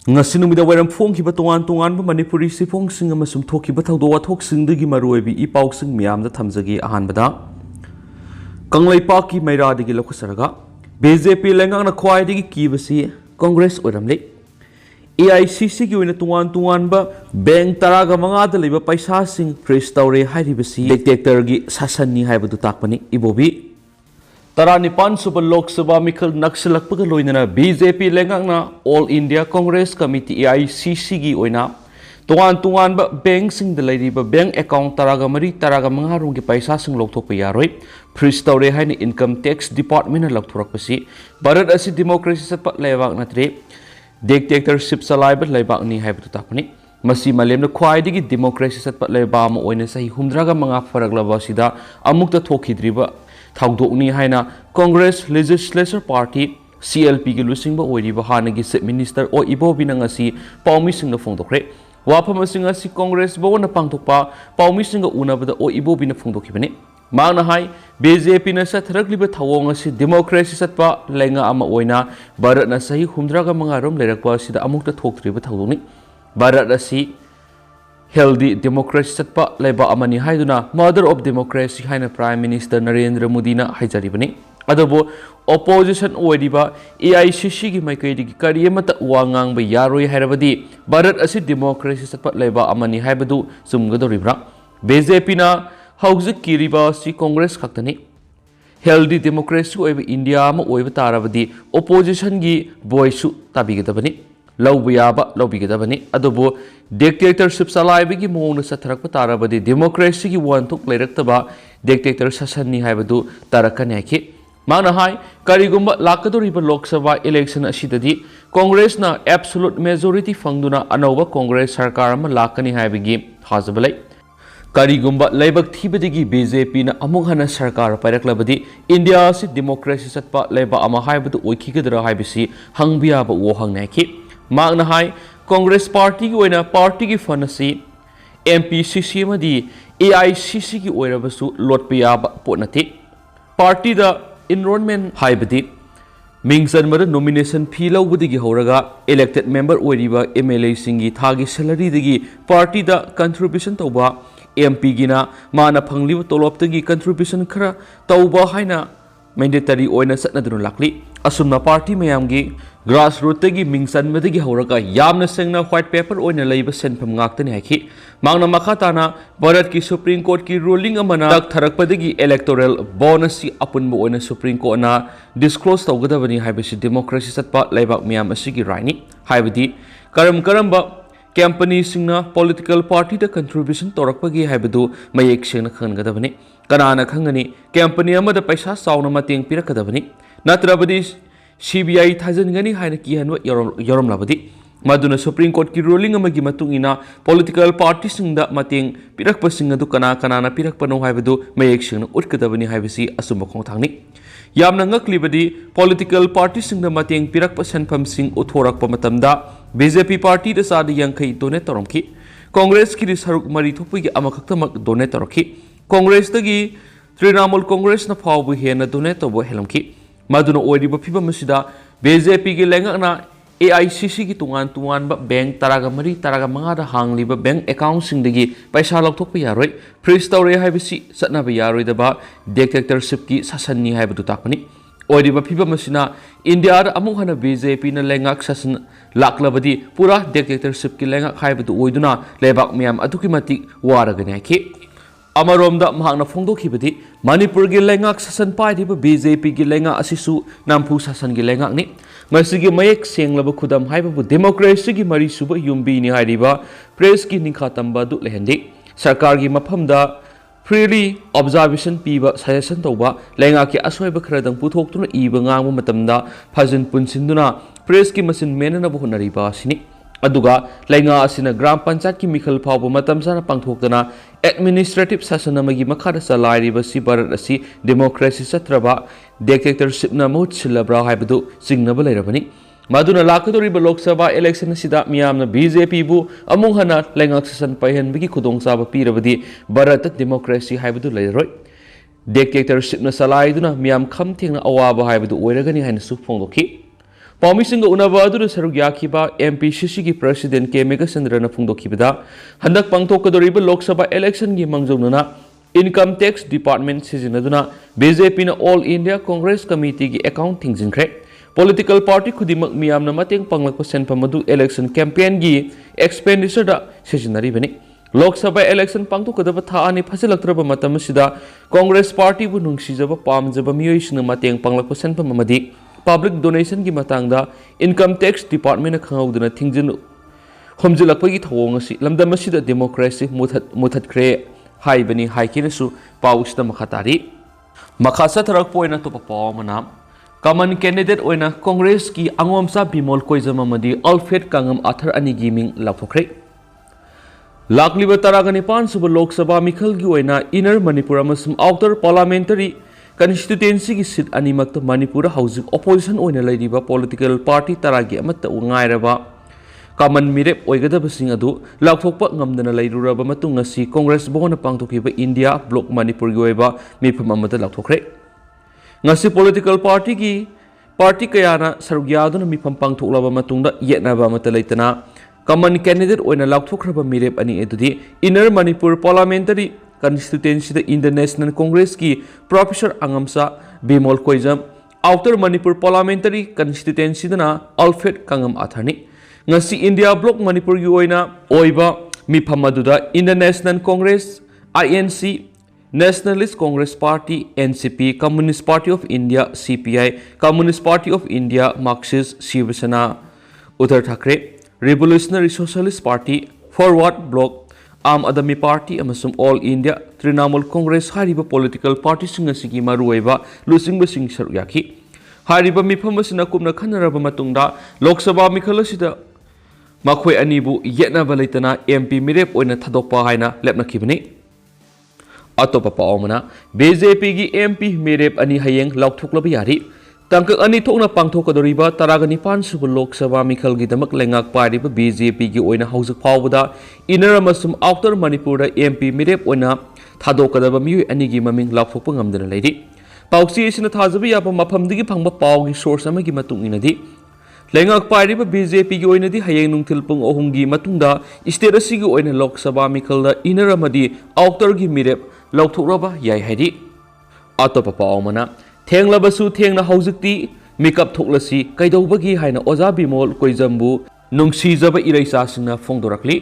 ngasi numida wairam phongkhiba tongan Manipuri sifongsinga masum thokhiba thawdo wathoksingi maroibi ipausing miyamda thamjagi ahanbada Kanglaipa ki Mairadagi Lokusaraga BJP Langana Khwaidagi kibasi Congress oramle AICC ki wina tungan ba bank taraga mangada leba paisa sing freeze tawre hairibasi dictator gi sasanni haibadu takpani Ibobi Taranipan suba Lok Sabha Mikhal Naksalakpaga loinana BJP lengangna All India Congress Committee AICC gi oina tungan ba bank sing de laiba bank account taraga mari taraga mangarung gi paisa sing lokthokpa yaroi freeze tawre haini income tax department na lokthorakpasi Bharat asi democracy satpa lewak natre dictatorship salaiba leibak ni haibatu takpani masi malemna khwaidagi democracy satpa leiba ma oina sahi humdraga manga faraglaba sida amukta thokhidriba thawdokni haina Congress Legislature Party CLP gi lusingba oiriba hanagi Chief Minister o Ibobi na ngasi paumi singna phongdokre wafam singa si Congress bawna pangthokpa paumi singa unabada o Ibobi na phongdokhibani Magna hai BJP na sathragliba thawong asi democracy satpa lenga ama oina Bharat na sahi humdraga mangarom lerakpa sida amukta thoktriba thawdoni Bharat asi healthy democracy satpa leba amani haiduna mother of democracy haina Prime Minister Narendra Modi na haijaribani adabo opposition oiriba AICC gi maikaidi gi kariyamata wangang ba yaroi hairabadi Bharat asi democracy satpa leba amani haibadu sumgadoribra BJP na Hauzik Kiriba si Congress Kaktani Healthy Democracy over India ma over Tarabadi opposition gi voice tabigadabani Laubiyaba Laubigadabani Adobo dictatorship salaibi gi mona satharak Tarabadi democracy gi one took Leraktaba dictator Sasani Habadu Tarakanaki Mana Hai Karigumba Lakadoriba Lok Sabha election ashidadi Congress na absolute majority fangduna Anova Congress Sarkarama Lakani Habigi Hazabalai Karigumba Laibak Thibadigi BJP na Amughana Sarkar Pairaklabadi India si democracy satpa leba ama haibadu oikhigadra haibisi hangbiyaba wo hangnaki Magna Hai Congress Party gi oina party gi fanasi MPCC madi AICC gi oirabasu lotpiyaba potnati party da enrollment haibadi Ming nomination fee laubadigi horaga elected member oiriba MLA singi thagi salary digi party da contribution tawba MP gina mana phangliba toloptagi contribution khara tawba haina mandatory oina satnadunu lakli asumna party mayamgi grassroots tagi mingsan madagi horaga yamna sengna white paper oina leiba senpham ngaktani haiki mangna makhatana Bharat ki Supreme Court ki ruling amana dak tharakpadagi electoral bonus si apunba oina Supreme Court na disclose tawgadabani haibasi democracy satpa leibak miyam asigi raini haibadi karamba company singna political party da contribution torakpagi haibadu mayek sengna khangadabani kanana khangani company amada paisa sauna mateng pirakadabani natrabadi CBI thajangani haina ki hanwa yorom labadi maduna Supreme Court ki ruling amagi matungina political party singda mateng pirakpa singadu kana pirakpano haibadu mayek sengna utkadabani haibasi asumba khongthangni yamna ngaklibadi political party singda mateng pirakpa sanpham sing uthorakpa matamda BJP party da sadi yankai donate toromki Congress ki saruk mari thopugi amakaktamak donate torokki Congress dagi Trinamool Congress na phawbu hena donate tobo helamki maduna oiriba phiba masida BJP gi lengakna AICC ki tungan ba bank taraga mari taraga mangada hangliba bank account sing dagi paisa lokthokpa yaroi freeze tawre haibisi satnaba yaroi daba dictatorship ki sasanni haibadu takpani oiriba phiba masina India da amuk hana BJP na lengak sasan laklabadi pura dictatorship ki lengak haibadu oiduna lebak miyam aduki matik waragani ki amaromda mahakna phongdokhibadi Manipur gi lengak sasan paidiba BJP gi lengak asisu nampu sasan gi lengak ni masigi mayek senglaba khudam haibabu democracy gi mari suba yumbi ni hariba press gi ningkha tamba du lehendi sarkar gi maphamda freely observation piba suggestion tawba lenga ki asoiba khradang puthoktu iba ngangba matamda phajin punsinduna press ki machine menana bu hunariba sini aduga lenga asina gram panchayat ki mikhal phawba matam sana pangthoktana administrative session amagi makhada salairiba si Bharat asi democracy satraba dictatorship na mohut silabra haibadu singnaba leirabani maduna lakadoriba Lok Sabha election sida miyamna BJP bu amung hana lengak session paihanbagi khudongchaba pirabadi Bharat democracy haibadu leiroi dictatorship na salaiduna miyam kham thengna awaba haibadu oiragani haina su phongdokhi Paumising unaba adu saruk yakiba MPCC ki President K Megasandra na phungdokibada handak pangthokadoriba Lok Sabha election gi mangjongna Income Tax Department sizinaduna BJP na All India Congress Committee gi account thingjinkre political party khudimak miyamna mateng panglakpa senpam adu election campaign gi expenditure da sizinari bani Lok Sabha election pangthokadaba tha ani phasilaktraba matam sida Congress party bu nungsijaba pamjaba miyoisna mateng panglakpa senpam amadi public donation ki matangda Income Tax Department na khangauduna thingjin homjilakpa gi thawong asi lamdam asida democracy muthatkre haibani haikinasu pausda makhatari makhasa tharak poina to pawmana common candidate oina Congress ki Agomcha Bimol Akoijam amadi Alfred Kangam Athar ani gi ming laphokre lakliba taragani pan suba Lok Sabha mikhal gi oina inner Manipur amasum outer parliamentary constituency ki seat animakta Manipur housing opposition oina laidiba political party taragi amatta ungairaba common mirep oigadaba sing adu laphokpa ngamdana lairuraba matung asi Congress bona pangthokiba India block Manipur gi oiba mifam amata lathokre ngasi political party kayana sarugyaduna mifam pangthoklaba matungda yetnaba amata leitana common candidate oina lathokraba mirep ani edudi inner Manipur parliamentary constituency the International Congress ki Professor Agomcha Bimol Akoijam outer Manipur parliamentary constituency dana Alfred Kangam Athani ngasi India block Manipur gi oina oiba mifam aduda International Congress INC Nationalist Congress Party NCP Communist Party of India CPI Communist Party of India Marxist Shiv Sena Uttara Thakhre Revolutionary Socialist Party Forward Bloc Aam Adami Party amasum All India Trinamool Congress hariba political party singa sigi maruiba lusingba sing saru yaki hariba mifam asina kumna khanaraba matungda Lok Sabha mikhal asida makhoi anibu yetnaba leitana MP mirep oina thadokpa haina lepnakibani atopa paomana BJP gi MP mirep ani hayeng laukthokla yari tangkak ani thokna pangthokadoriba taragani pan suba Lok Sabha mikhal gi damak lengak pariba BJP gi oina haujak phawbada inner amasum outer Manipur da MP mirep oina thadokadaba miyu ani gi maming laukthokpa ngamdana leidi pausi isina thajabi yapa maphamdigi phangba pawgi source amagi matung inadi lengak pariba BJP gi oina di hayeng nungthil pung ohum gi matungda state asigi oina Lok Sabha mikhal da inner amadi outer gi mirep laukthokraba yai haidi atopa paomana thenglabasу thengna haujikti makeup thoklasi kaidobagi haina Oja Bimol Akoijambu nungsijaba iraisa singna phongdorakli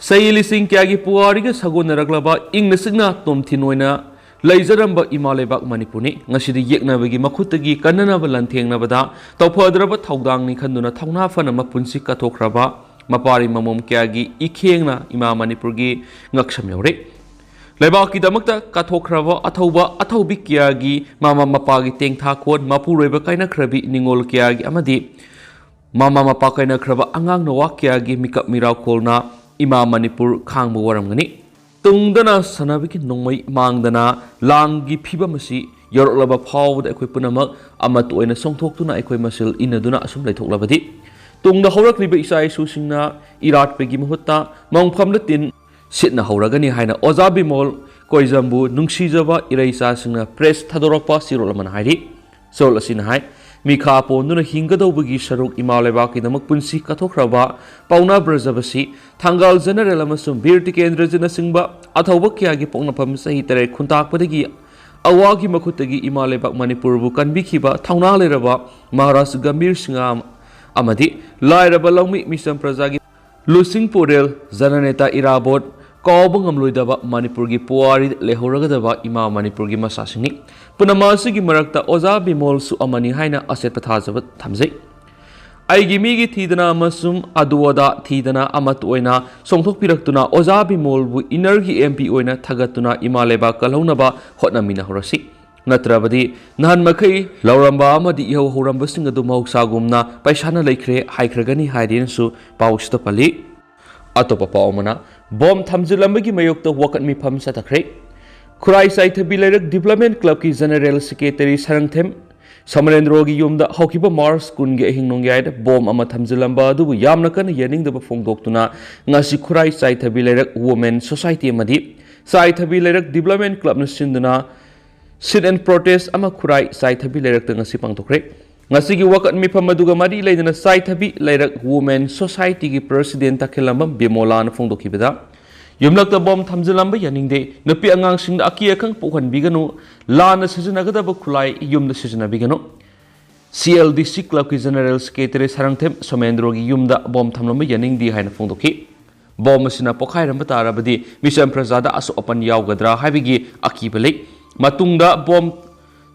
saylising kyagi puariga sagonaraklaba ingna signa tomthinoina leijaramba imalebak Manipurni ngasidi yeknabagi makhutagi kannanaba lanthengnabada tawphadraba thaudangni khanduna thauna fana mapunsi kathokraba mapari mamom kyagi ikhengna ima Manipurgi ngaksham yore Lebaki damakta kathokraba athaubi kyagi mama mapagi tengtha khon mapuroiba kaina khrabi ningol kyagi amadi mama mapa kaina khraba angang nawa kyagi mikap mirau kholna ima Manipur khangba waramgani tungdana sanabiki nongmai mangdana langi phiba masi yoroklaba phawda ekoi punamak amat oina songthoktuna ekoi masil inaduna asum leithoklabadi tungda hawrakliba isai su singna irat pegi mahutta mangphamda tin sitna hauragani haina Oja Bimol Akoijambu nungsijaba iraisa singna press thadorokpa sirolaman hairi sol asina hai mikha ponduna hingadobagi saruk imaleba ki damak punsi kathokraba pauna brajabasi thangal general amasum birti kendra jana singba athauba kyagi pongnapam sahi tare khuntakpadagi awagi makhutagi imaleba Manipur bu kanbikhiba thauna leraba Maharashtra Gambir Singam amadi lairaba lawmi misam prajagi Lusing Porel Zananeta Irabot Kaubangam Luidaba Manipur gi Puari Lehoragadaba Ima Manipur gi Masasini Punamasi gi Marakta Oja Bimol su amani haina aset pathajabat thamjai Aigi migi thidana amasum aduwada thidana amat oina songthok piraktuna Oja Bimol bu inner gi MP oina thagatuna Imaleba kalhaunaba hotnamina horasi natrabadi nahan makai lauramba amadi iho horamba sing adu mausagumna paisana leikhre haikragani haidin su pausta pali atopa paumana bom thamjilambagi mayokta wakat mi pham sa thakhre khurai saithabi lerak development club ki general secretary sarangthem Samarendro gi yumda hokiba Mars kun ge hingnongyai bom ama thamjilamba adu yamna kan yening da phongdoktuna ngasi khurai saithabi lerak women society amadi saithabi lerak development club na sinduna sit and protest ama khurai saithabi lerak ta ngasi pangtokre ngasi gi wakat mi phamaduga mari leidana sai thabi leirak women society gi president takhelamba Bimol phongdoki beda yumlakta bom thamjilamba yaningde napi angang sing aki akhang pokhan biganu lana sijinaga ba khulai yumda sijina biganu CLDC Club ki General Secretary Sarangthem Somendro gi yumda bom thamlamba yaningdi haina phongdoki bom asina pokhairam tarabadi mission prajada aso open yawgadra habigi akiba lei matungda bom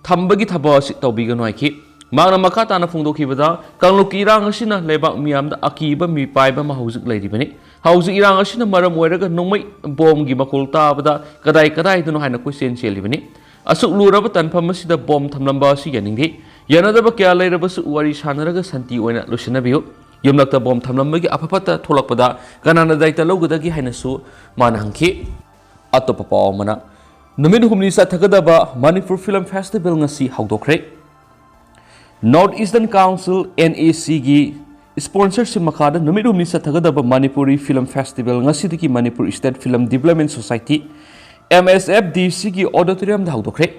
thambagi thaba si tawbiganu haiki magna makha tana phongdoki bada kangluki irang asina lebak miyamda akiba mi paiba ma hauzik leiribani hauzik irang asina maram oiraga nongmai bom gi makul tabada kadai duno haina question chelibani asuk luraba tanpham asida bom thamlamba si yaningdi yanadaba kya leirabasu wari sanaraga santi oina lusinabiu yumlakta bom thamlambagi apapata tholakpada kanana daita logudagi hainasu manangki atopa pawmana numid humni sa thagadaba Manipur Film Festival ngasi hawdokre Northeastern Council NAC gi sponsorship makada numid humni sa thagadaba Manipuri Film Festival ngasi diki Manipur State Film Development Society MSFDC gi auditorium da hawdokre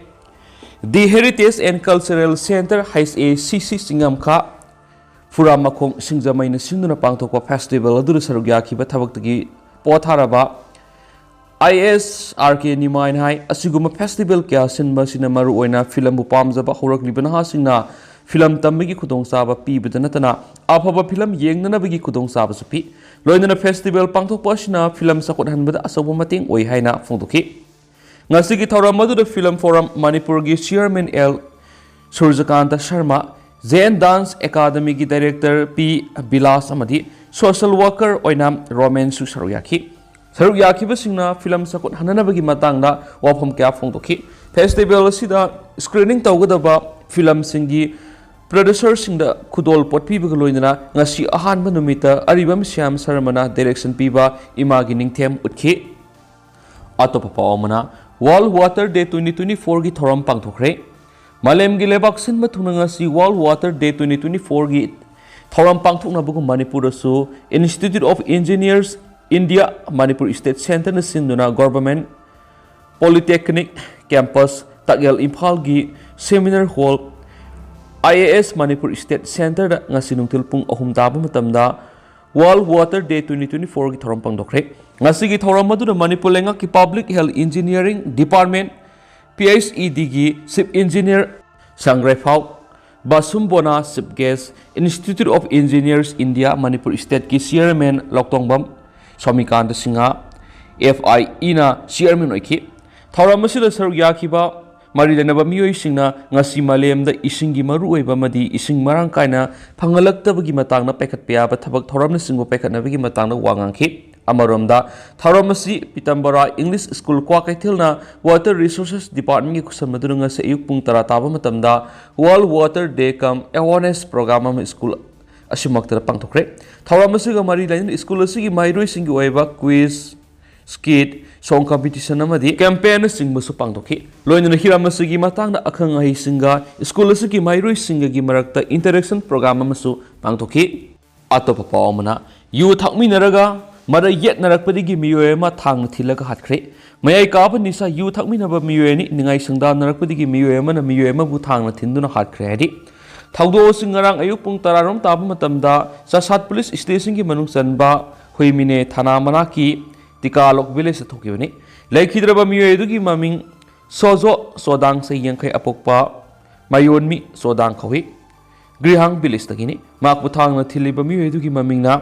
The Heritage and Cultural Center HACC Singamkha Furamakong Singjamai na sinduna pangthokpa festival aduru sarugya khiba thabaktagi potharaba ISRK nimain hai asiguma festival kya sinba sinamaru oina film bu pamjaba horaklibana ha singna film tambagi khudong saba pi bidanatana afaba film yengnanabagi khudong saba supi loinana festival pangthokpa sina film sakot hanbada asobo mating oi haina phongdoki ngasigi thauram madu film forum Manipur gi chairman L Surjakanta Sharma Zen Dance Academy ki director P Bilas amadi social worker oina Roman su saruyaki basingna film sakot hananabagi matangda wafam kya phongdoki festival sida screening tawgadaba film singi producer singda khudol potpi bagaloinana ngasi ahanba numita aribam Syam Sarmana direction piba imagi ningthem utki atopa pawmana World Water Day 2024 gi thoram pangthokre Malem gi lebak sinma thunanga si World Water Day 2024 gi thoram pangthokna bugu Manipur su Institute of Engineers India Manipur State Center na sinduna Government Polytechnic Campus Tagyal Imphal gi Seminar Hall IAS Manipur State Center da ngasi nungtil pung 3 taba matamda World Water Day 2024 gi thoram pangdokre ngasi gi thoram maduna Manipur lenga ki Public Health Engineering Department PhD gi Chief Engineer Sangrefau Basumbona Chief Guest Institute of Engineers India Manipur State ki Chairman Loktongbam Swamikanta Singha FIE na Chairman oiki thoram asida sarugya khiba marilenaba miyoi singna ngasi malemda isingi maru oiba madi ising marang kaina phangalaktabagi matangna pekhat pya ba thabak thoram na singo pekhatnabagi matangna wangangki amaromda tharamasi Pitambara English School kwa kaithilna Water Resources Department gi kusamadurunga se ayuk pung tara taba matamda World Water Day Come Awareness Program am school asimaktara pangthokre tharamasi ga mari lain school asigi mairoi singi oiba quiz skit song competition amadi campaign singbusu pangthokhi loinana hiramasi gi matangna akhang ahi singa school asigi mairoi singa gi marakta interaction program amasu pangthokhi atopa pawmana yu thakmi naraga Mara yet narakpadigi miyoema thang thilaga hatkre mayai kaaba nisa yu thakminaba miyoeni ningai sangda narakpadigi miyoema na miyoema bu thangna thinduna hatkre hadi thaudo singarang ayuk pung tararom taba matamda sasat police station gi manung sanba hoimine thana manaki tikalok village thokibani laikhidraba miyoedugi maming sozo sodang se yangkai apokpa mayonmi sodang khawi grihang village tagini makbu thangna thiliba miyoedugi mamingna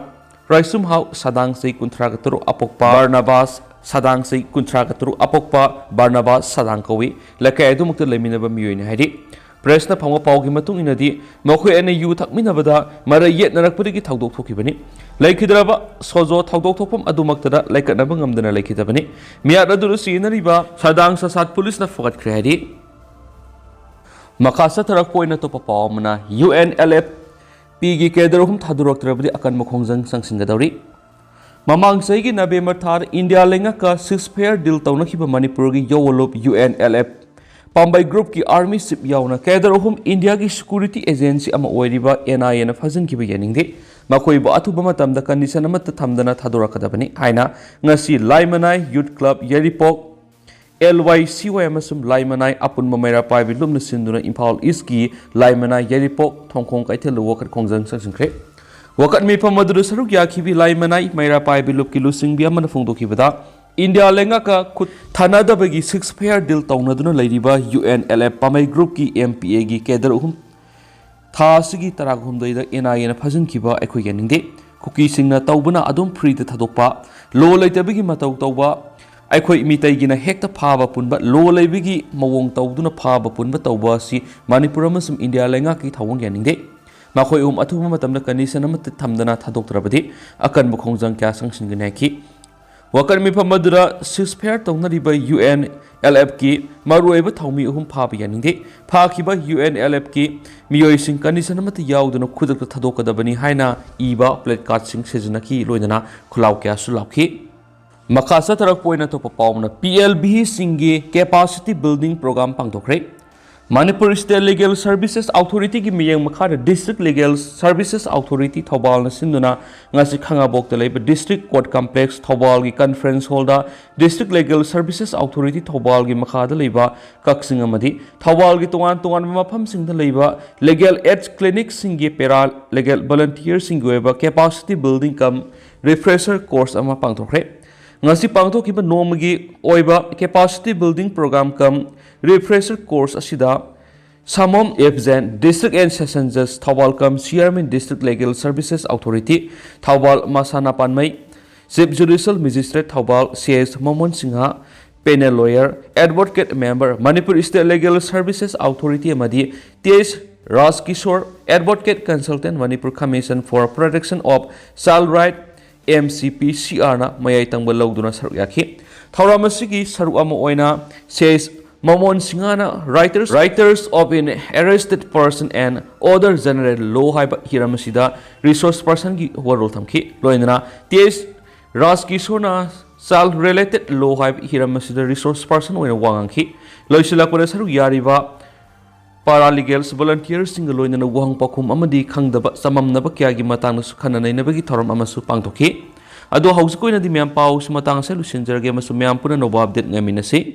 Raisum hau sadang sei kuntragaturu apokpa Barnabas sadang sei kuntragaturu apokpa Barnabas sadang kawi lakai adu mukta leminaba miyoini haidi presna phangwa pawgi matung inadi makhoi ane yu thakminabada mara yet narakpudigi thawdok thokibani laikhidraba sojo thawdok thokpam adu maktada laikatnaba ngamdana laikhidabani miyat adu sinariba sadang sasat police na fogat khre haidi makasa tarak poina to papawmana UNLF Pigi Kederhum Tadurok Trabdi akan Mokhongjang Sangsingadori. Mamang Saigi November Thar India Lenga ka 6-pair deal Taunaki Manipur gi Yowolop UNLF. Pambai Group ki Army Ship Yauna Kederhum India ki Security Agency ama Oiriba NIA na Fazan ki Yaningi. Makoi ba atu bamatamda condition amat thamdana Thadurakadabani. Haina ngasi Laimanai Youth Club Yeripok LYCY amasum Laimanai Apun Mamera Paibi Lumna Sinduna Impal Iski Laimanai Yaripok Tongkong Kaitelu Wakat Kongzang Sankre Wakat Mi Pamaduru Saruk Yakibi Laimanai Maira Paibi Lupki Lusing Biaman Fungdo Kibada India Lengaka Kut Tanada Bagi 6 pair deal Taunaduna Ladiba UNLF Pamay Group Ki MPA Gi Kederum Thasigi Taragum Dida NIN Pazan Kiba Equiganinde Kuki Singna Taubuna Adum Pre the Tadopa Low later Bigi Matau Tauba Aikoi Mitaigina Hector Pava Punba, low labigi, Mawong Tauduna Pava Punba Taubasi, Manipuramusum India Lengaki Tawang Yaninde. Makoi Atumatam the Kanisanam Tamdana Tadokrabadi, Akan Bukongzang Kasang Singanaki. Wakan Mipa Madura, 6 pair Tonari by UN LFK, Marueva Tomi Papa Yaninde, Paki by UN LFK, Mio Sing Kanisanamati Yaudano Kudak Tadoka the Bani Haina, Iba, Plate Katsing Sejanaki, Loidana, Kulauka Sulaki. Makasa tarak poina to papauna PLB singi capacity building program pangtokre Manipur State Legal Services Authority ki miyang makara District Legal Services Authority Thobal na sinduna ngasi khangabok talay District Court Complex Thobal ki Conference Hall da District Legal Services Authority Thobal ki makada leba kaksing amadi Thobal ki tungan mafam sing da leba Legal Aid Clinic singi pera Legal Volunteer singi capacity building kam refresher course ama pangtokre Ngasi pangto kiba nomagi oiba capacity building program kam refresher course asida Samom Ebzen District and Sessions Judge Thawal kam Chairman District Legal Services Authority Thawal Masana Panmai Chief Judicial Magistrate Thawal CS Momon Singha Panel Lawyer Advocate Member Manipur State Legal Services Authority Amadi TS Raj Kishore Advocate Consultant Manipur Commission for Protection of Child Rights MCPCR na mayay tangbal lawduna saruk yaki. Thawramasigi saruk amo oina says Mamon Singana writers of an arrested person and other general law haiba hiramasida resource person gi warol thamki loinana tes Raj Kishore child related law haiba hiramasida resource person oina wangangki loisila kore saruk yariba Paralegals volunteers single loin na wang pakum amadi khangdaba samamnaba kyagi matang su khananai nabagi thoram amasu pangtokhi ado hausko ina di myam pau su matang se lusinjarge amasu myam puna no update ngaminasi